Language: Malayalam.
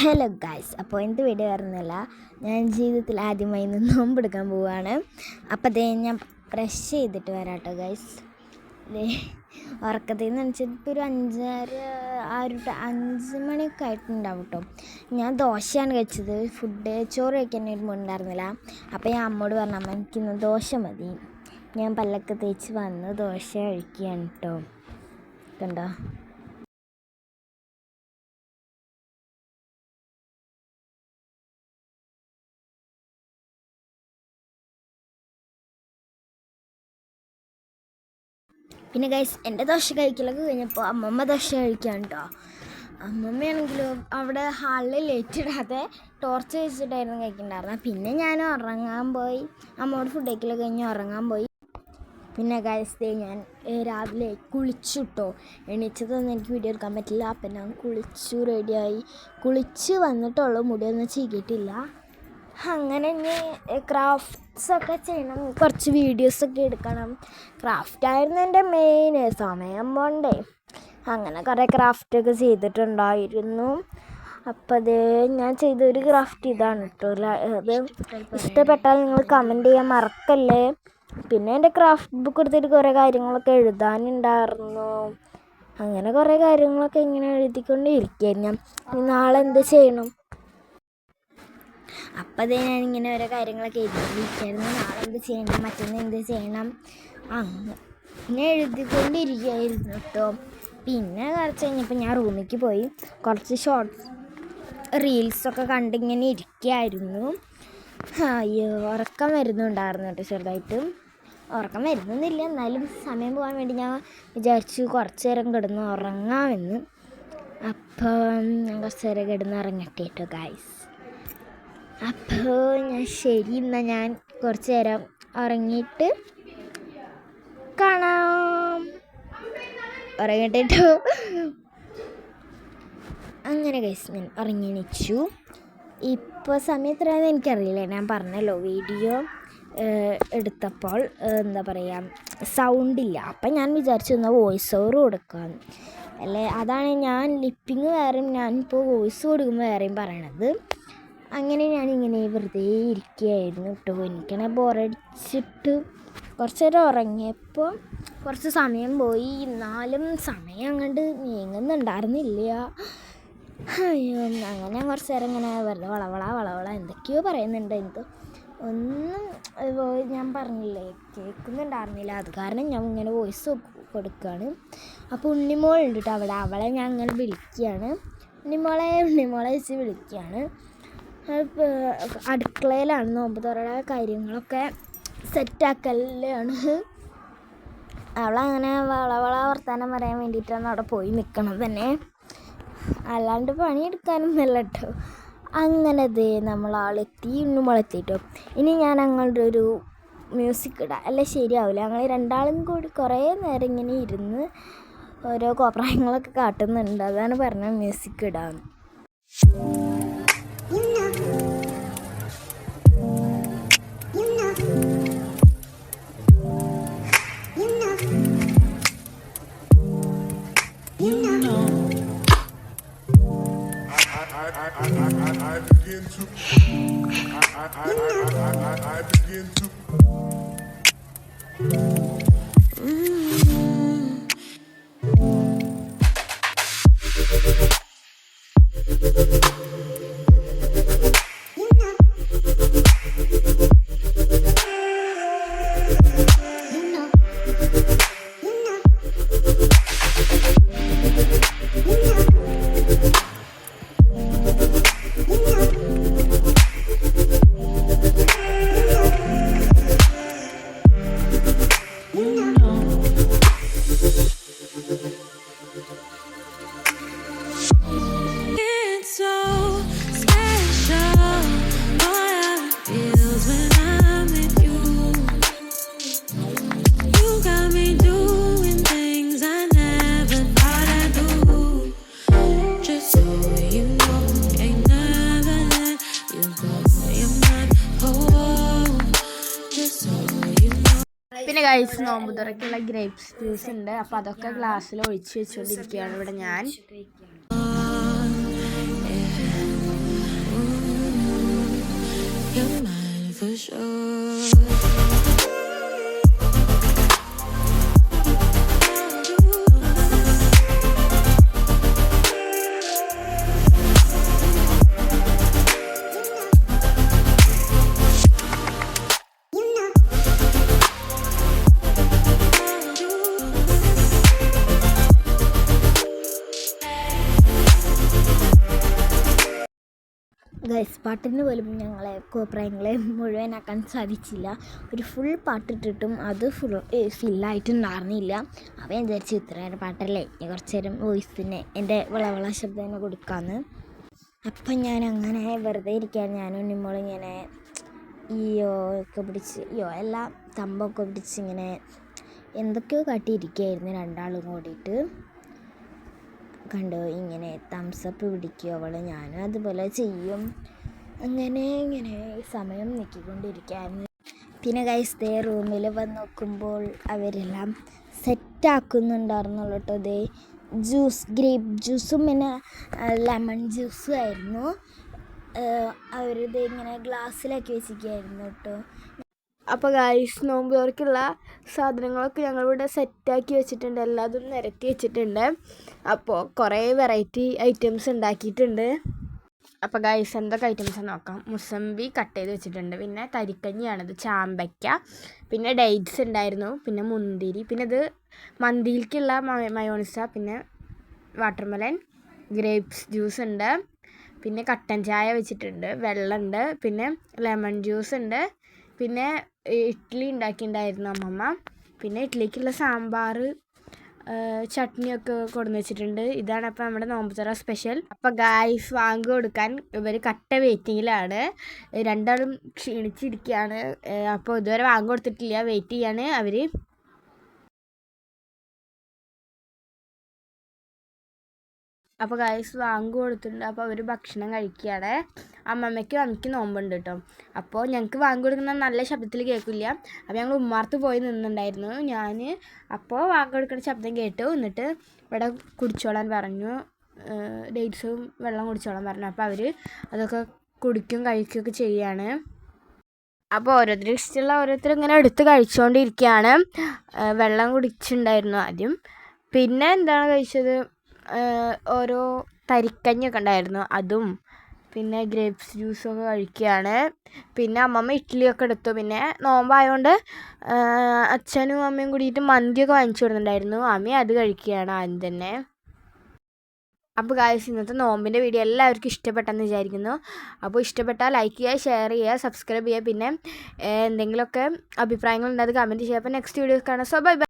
ഹലോ ഗൈസ്, അപ്പോൾ എന്ത് വീഡിയോ വരുന്നില്ല. ഞാൻ ജീവിതത്തിൽ ആദ്യമായി നോമ്പെടുക്കാൻ പോവുകയാണ്. അപ്പോൾ അതേ ഞാൻ ബ്രഷ് ചെയ്തിട്ട് വരാം കേട്ടോ ഗൈസ്. ഉറക്കത്തിൽ നിന്ന് വെച്ചിട്ട് ഒരു 5 മണിയൊക്കെ ആയിട്ടുണ്ടാവും കേട്ടോ. ഞാൻ ദോശയാണ് കഴിച്ചത്. ചോറ് കഴിക്കാൻ ഒരു ഉണ്ടായിരുന്നില്ല. അപ്പോൾ ഞാൻ അമ്മോട് പറഞ്ഞു, അമ്മ എനിക്കിന്ന് ദോശ മതി. ഞാൻ പല്ലൊക്കെ തേച്ച് വന്ന് ദോശ കഴിക്കുകയാണ് കേട്ടോ. കണ്ടോ? പിന്നെ ഗൈസ്, എൻ്റെ ദോശ കഴിക്കലൊക്കെ കഴിഞ്ഞപ്പോൾ അമ്മമ്മ ദോശ കഴിക്കാൻ കേട്ടോ. അമ്മമ്മയാണെങ്കിലും അവിടെ ഹാളിൽ ലൈറ്റ് ഇടാതെ ടോർച്ച് വെച്ചിട്ടായിരുന്നു കഴിക്കുന്നുണ്ടായിരുന്നത്. പിന്നെ ഞാൻ ഉറങ്ങാൻ പോയി. അമ്മയോട് ഫുഡ് കഴിക്കലൊക്കെ കഴിഞ്ഞ് ഉറങ്ങാൻ പോയി. പിന്നെ ഗൈസ്, ഞാൻ രാവിലെ കുളിച്ചിട്ടോ. എണീച്ചതൊന്നും എനിക്ക് വീഡിയോ എടുക്കാൻ പറ്റില്ല. അപ്പം ഞാൻ കുളിച്ചു റെഡിയായി. കുളിച്ച് വന്നിട്ടുള്ളൂ, മുടിയൊന്നും ചീകിയിട്ടില്ല. അങ്ങനെ ഇനി ക്രാഫ്റ്റ്സൊക്കെ ചെയ്യണം, കുറച്ച് വീഡിയോസൊക്കെ എടുക്കണം. ക്രാഫ്റ്റായിരുന്നു എൻ്റെ മെയിൻ. സമയം പോണ്ടേ. അങ്ങനെ കുറേ ക്രാഫ്റ്റൊക്കെ ചെയ്തിട്ടുണ്ടായിരുന്നു. അപ്പോൾ അത് ഞാൻ ചെയ്തൊരു ക്രാഫ്റ്റ് ഇതാണ് കേട്ടോ. അത് ഇഷ്ടപ്പെട്ടാൽ നിങ്ങൾ കമൻറ്റ് ചെയ്യാൻ മറക്കല്ലേ. പിന്നെ എൻ്റെ ക്രാഫ്റ്റ് ബുക്ക് എടുത്തിട്ട് കുറേ കാര്യങ്ങളൊക്കെ എഴുതാനുണ്ടായിരുന്നു. അങ്ങനെ കുറേ കാര്യങ്ങളൊക്കെ ഇങ്ങനെ എഴുതിക്കൊണ്ടിരിക്കുകയായിരുന്നു. ഞാൻ നാളെ എന്ത് ചെയ്യണം. അപ്പം അതേ ഞാനിങ്ങനെ ഓരോ കാര്യങ്ങളൊക്കെ എഴുതിയിരിക്കുകയായിരുന്നു. നാളെ എന്ത് ചെയ്യണം, മറ്റൊന്ന് എന്ത് ചെയ്യണം, അങ്ങനെ എഴുതിക്കൊണ്ടിരിക്കുകയായിരുന്നു കേട്ടോ. പിന്നെ കുറച്ച് കഴിഞ്ഞപ്പോൾ ഞാൻ റൂമിലേക്ക് പോയി കുറച്ച് റീൽസൊക്കെ കണ്ടിങ്ങനെ ഇരിക്കുകയായിരുന്നു. അയ്യോ, ഉറക്കം വരുന്നുണ്ടായിരുന്നു കേട്ടോ. ചെറുതായിട്ട് ഉറക്കം വരുന്നില്ല, എന്നാലും സമയം പോകാൻ വേണ്ടി ഞാൻ വിചാരിച്ചു കുറച്ച് നേരം കിടന്ന് ഉറങ്ങാമെന്ന്. അപ്പം ഞാൻ കുറച്ച് നേരം കിടന്ന് ഉറങ്ങട്ടെ കേട്ടോ ഗൈസ്. അപ്പോൾ ശരി, എന്നാൽ ഞാൻ കുറച്ച് നേരം ഉറങ്ങിയിട്ട് കാണാം. ഉറങ്ങട്ടോ. അങ്ങനെ ഗൈസ്, ഞാൻ ഉറങ്ങിണിച്ചു. ഇപ്പോൾ സമയം എത്രയാണെന്ന് എനിക്കറിയില്ല. ഞാൻ പറഞ്ഞല്ലോ, വീഡിയോ എടുത്തപ്പോൾ എന്താ പറയുക, സൗണ്ടില്ല. അപ്പം ഞാൻ വിചാരിച്ചു എന്നാൽ വോയിസ് ഓവർ കൊടുക്കാം അല്ലേ. അതാണ് ഞാൻ ലിപ്പിങ് വേറെയും ഞാനിപ്പോൾ വോയിസ് കൊടുക്കുമ്പോൾ വേറെയും പറയണത്. അങ്ങനെ ഞാനിങ്ങനെ വെറുതെ ഇരിക്കുകയായിരുന്നു കേട്ടോ. എനിക്കങ്ങനെ ബോറടിച്ചിട്ട് കുറച്ച് നേരം ഉറങ്ങിയപ്പോൾ കുറച്ച് സമയം പോയി. എന്നാലും സമയം അങ്ങോട്ട് നീങ്ങുന്നുണ്ടായിരുന്നില്ല. അയ്യോ, അങ്ങനെ കുറച്ച് നേരം ഇങ്ങനെ വെറുതെ വളവള എന്തൊക്കെയോ പറയുന്നുണ്ട്. ഒന്നും ഞാൻ പറഞ്ഞില്ലേ, കേൾക്കുന്നുണ്ടായിരുന്നില്ല. അത് കാരണം ഞാൻ ഇങ്ങനെ വോയിസ് കൊടുക്കുകയാണ്. അപ്പോൾ ഉണ്ണിമോളുണ്ട് കേട്ടോ അവിടെ. അവളെ ഞാൻ ഇങ്ങനെ വിളിക്കുകയാണ്. ഉണ്ണിമോളെ വെച്ച് വിളിക്കുകയാണ്. അടുക്കളയിലാണ് നോമ്പ് തുറയുടെ കാര്യങ്ങളൊക്കെ സെറ്റാക്കലാണ്. അവളങ്ങനെ വളവള വർത്താനം പറയാൻ വേണ്ടിയിട്ടാണ് അവിടെ പോയി നിൽക്കണത് തന്നെ, അല്ലാണ്ട് പണിയെടുക്കാനൊന്നുമല്ല കേട്ടോ. അങ്ങനെ നമ്മളാളെത്തി, ഉണ്ണുമോളെത്തിട്ടോ. ഇനി ഞാൻ ഞങ്ങളുടെ ഒരു മ്യൂസിക് ഇടാം, അല്ല ശരിയാവില്ല. ഞങ്ങൾ രണ്ടാളും കൂടി കുറേ നേരം ഇങ്ങനെ ഇരുന്ന് ഓരോ കോപ്രായങ്ങളൊക്കെ കാട്ടുന്നുണ്ട്. അതാണ് പറഞ്ഞത് മ്യൂസിക് ഇടാമെന്ന്. I begin to പിന്നെ ഗൈസ്, നോമ്പ് തുറക്കുള്ള ഗ്രേപ്സ് ജ്യൂസ് ഉണ്ട്. അപ്പോൾ അതൊക്കെ ഗ്ലാസ്സിൽ ഒഴിച്ച് വെച്ചുകൊണ്ടിരിക്കുകയാണ് ഇവിടെ ഞാൻ. sure. ഗൈസ് പാട്ടിന് പോലും ഞങ്ങളെ കോപ്രായങ്ങളെ മുഴുവനാക്കാൻ സാധിച്ചില്ല. ഒരു ഫുൾ പാട്ടിട്ടിട്ടും അത് ഫില്ലായിട്ടുണ്ടായിരുന്നില്ല. അപ്പോൾ ഞാൻ വിചാരിച്ചു ഇത്ര നേരം പാട്ടല്ലേ, ഞാൻ കുറച്ച് നേരം വോയിസിന് എൻ്റെ വിളവള ശബ്ദം തന്നെ കൊടുക്കാമെന്ന്. അപ്പം ഞാൻ അങ്ങനെ വെറുതെ ഇരിക്കാൻ ഞാനും ഉണ്ണിമോളും ഇങ്ങനെ ഒക്കെ പിടിച്ച് എല്ലാം തമ്പൊക്കെ പിടിച്ച് ഇങ്ങനെ എന്തൊക്കെയോ കാട്ടിയിരിക്കുകയായിരുന്നു രണ്ടാളും കൂടിയിട്ട്. കണ്ടോ ഇങ്ങനെ തംസപ്പ് പിടിക്കും അവൾ, ഞാനും അതുപോലെ ചെയ്യും. അങ്ങനെ സമയം നീക്കിക്കൊണ്ടിരിക്കുകയായിരുന്നു. പിന്നെ ഗൈസ് റൂമിൽ വന്ന് നോക്കുമ്പോൾ അവരെല്ലാം സെറ്റാക്കുന്നുണ്ടായിരുന്നുള്ളൂ കേട്ടോ. ഗ്രേപ്പ് ജ്യൂസും പിന്നെ ലെമൺ ജ്യൂസും ആയിരുന്നു. അവരിത് ഇങ്ങനെ ഗ്ലാസ്സിലാക്കി വെച്ചിരിക്കുകയായിരുന്നു കേട്ടോ. അപ്പോൾ ഗൈസ് നോമ്പുകാർക്കുള്ള സാധനങ്ങളൊക്കെ ഞങ്ങളിവിടെ സെറ്റാക്കി വെച്ചിട്ടുണ്ട്, എല്ലാതും നിരത്തി വെച്ചിട്ടുണ്ട്. അപ്പോൾ കുറേ വെറൈറ്റി ഐറ്റംസ് ഉണ്ടാക്കിയിട്ടുണ്ട്. അപ്പോൾ ഗൈസ് എന്തൊക്കെ ഐറ്റംസ് നോക്കാം. മുസമ്പി കട്ട് ചെയ്ത് വെച്ചിട്ടുണ്ട്, പിന്നെ തരിക്കഞ്ഞിയാണിത്, ചാമ്പയ്ക്ക, പിന്നെ ഡേറ്റ്സ് ഉണ്ടായിരുന്നു, പിന്നെ മുന്തിരി, പിന്നെ ഇത് മന്തിയിലേക്കുള്ള മയോണിസ, പിന്നെ വാട്ടർമെലൻ, ഗ്രേപ്സ് ജ്യൂസ് ഉണ്ട്, പിന്നെ കട്ടൻ ചായ വെച്ചിട്ടുണ്ട്, വെള്ളമുണ്ട്, പിന്നെ ലെമൺ ജ്യൂസ് ഉണ്ട്, പിന്നെ ഇഡ്ഡലി ഉണ്ടാക്കിയിട്ടുണ്ടായിരുന്നു അമ്മമ്മ, പിന്നെ ഇഡ്ഡലിക്കുള്ള സാമ്പാർ ചട്നിയൊക്കെ കൊണ്ടുവന്ന് വെച്ചിട്ടുണ്ട്. ഇതാണ് അപ്പോൾ നമ്മുടെ നോമ്പുതുറ സ്പെഷ്യൽ. അപ്പോൾ ഗായ്സ് വാങ്ങി കൊടുക്കാൻ ഇവർ കട്ട വെയിറ്റിങ്ങിലാണ്, രണ്ടാളും ക്ഷീണിച്ചിരിക്കുകയാണ്. അപ്പോൾ ഇതുവരെ വാങ്ങി കൊടുത്തിട്ടില്ല, വെയിറ്റ് ചെയ്യാണ് അവർ. അപ്പോൾ ഗൈസ് വാങ്ങി കൊടുത്തിട്ടുണ്ട്. അപ്പോൾ അവർ ഭക്ഷണം കഴിക്കുകയാണ്. അമ്മമ്മയ്ക്ക് എനിക്ക് നോമ്പുണ്ട് കേട്ടോ. അപ്പോൾ ഞങ്ങൾക്ക് വാങ്ങി കൊടുക്കുന്ന നല്ല ശബ്ദത്തിൽ കേൾക്കില്ല. അപ്പോൾ ഞങ്ങൾ ഉമ്മാർത്ത് പോയി നിന്നുണ്ടായിരുന്നു ഞാൻ. അപ്പോൾ വാങ്ങി കൊടുക്കുന്ന ശബ്ദം കേട്ടു. എന്നിട്ട് ഇവിടെ കുടിച്ചോളാൻ പറഞ്ഞു, ഡേറ്റ്സും വെള്ളം കുടിച്ചോളാൻ പറഞ്ഞു. അപ്പോൾ അവർ അതൊക്കെ കുടിക്കും കഴിക്കുകയൊക്കെ ചെയ്യുകയാണ്. അപ്പോൾ ഓരോരുത്തർ ഇഷ്ടമുള്ള ഓരോരുത്തർ ഇങ്ങനെ എടുത്ത് കഴിച്ചുകൊണ്ടിരിക്കുകയാണ്. വെള്ളം കുടിച്ചിട്ടുണ്ടായിരുന്നു ആദ്യം. പിന്നെ എന്താണ് കഴിച്ചത്, ഓരോ തരിക്കഞ്ഞൊക്കെ ഉണ്ടായിരുന്നു, അതും പിന്നെ ഗ്രേപ്സ് ജ്യൂസൊക്കെ കഴിക്കുകയാണ്. പിന്നെ അമ്മമ്മ ഇഡ്ഡലിയൊക്കെ എടുത്തു. പിന്നെ നോമ്പായതുകൊണ്ട് അച്ഛനും അമ്മയും കൂടിയിട്ട് മന്തിയൊക്കെ വാങ്ങിച്ചു കൊടുത്തിട്ടുണ്ടായിരുന്നു. അമ്മ അത് കഴിക്കുകയാണ് ആദ്യം തന്നെ. അപ്പോൾ ഗായ്സ് ഇന്നത്തെ നോമ്പിൻ്റെ വീഡിയോ എല്ലാവർക്കും ഇഷ്ടപ്പെട്ടെന്ന് വിചാരിക്കുന്നു. അപ്പോൾ ഇഷ്ടപ്പെട്ടാൽ ലൈക്ക് ചെയ്യുക, ഷെയർ ചെയ്യുക, സബ്സ്ക്രൈബ് ചെയ്യുക. പിന്നെ എന്തെങ്കിലുമൊക്കെ അഭിപ്രായങ്ങളുണ്ട് അത് കമൻറ്റ് ചെയ്യുക. അപ്പോൾ നെക്സ്റ്റ് വീഡിയോസ് കാണാം. So bye bye.